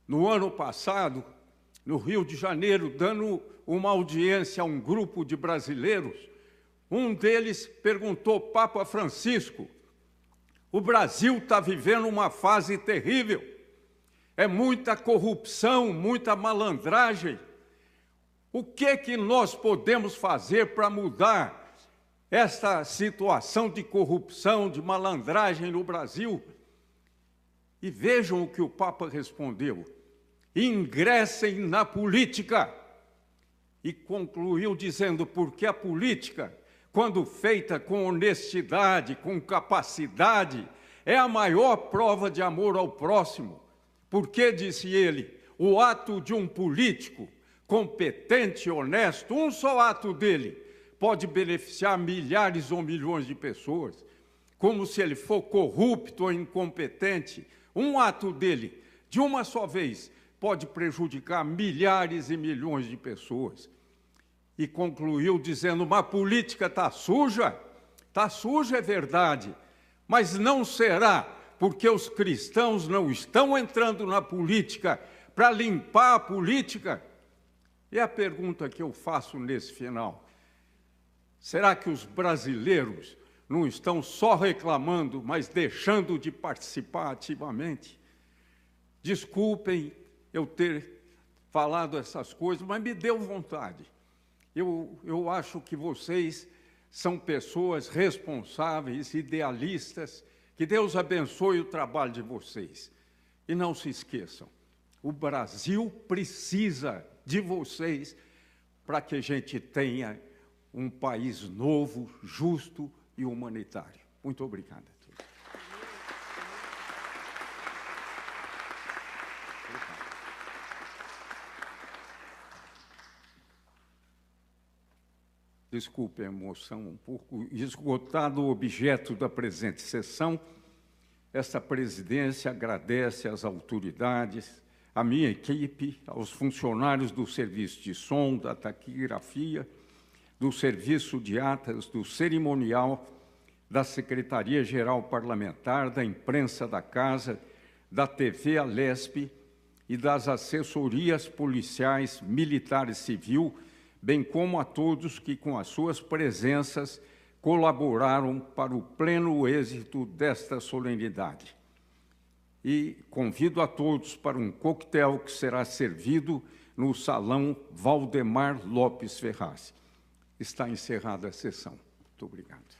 no ano passado, no Rio de Janeiro, dando uma audiência a um grupo de brasileiros. Um deles perguntou: Papa Francisco, o Brasil está vivendo uma fase terrível, é muita corrupção, muita malandragem. O que nós podemos fazer para mudar esta situação de corrupção, de malandragem no Brasil? E vejam o que o Papa respondeu: ingressem na política. E concluiu dizendo: porque a política, quando feita com honestidade, com capacidade, é a maior prova de amor ao próximo. Porque, disse ele, o ato de um político competente e honesto, um só ato dele, pode beneficiar milhares ou milhões de pessoas. Como se ele for corrupto ou incompetente, um ato dele, de uma só vez, pode prejudicar milhares e milhões de pessoas. E concluiu dizendo: uma política está suja? Está suja, é verdade, mas não será porque os cristãos não estão entrando na política para limpar a política. E a pergunta que eu faço nesse final: será que os brasileiros não estão só reclamando, mas deixando de participar ativamente? Desculpem eu ter falado essas coisas, mas me deu vontade. Eu acho que vocês são pessoas responsáveis, idealistas. Que Deus abençoe o trabalho de vocês. E não se esqueçam, o Brasil precisa de vocês para que a gente tenha um país novo, justo e humanitário. Muito obrigado a todos. Desculpe a emoção um pouco. Esgotado o objeto da presente sessão, esta presidência agradece às autoridades, à minha equipe, aos funcionários do serviço de som, da taquigrafia, do serviço de atas, do cerimonial, da Secretaria-Geral Parlamentar, da imprensa da Casa, da TV Alesp e das assessorias policiais, militar e civil, bem como a todos que, com as suas presenças, colaboraram para o pleno êxito desta solenidade. E convido a todos para um coquetel que será servido no Salão Valdemar Lopes Ferraz. Está encerrada a sessão. Muito obrigado.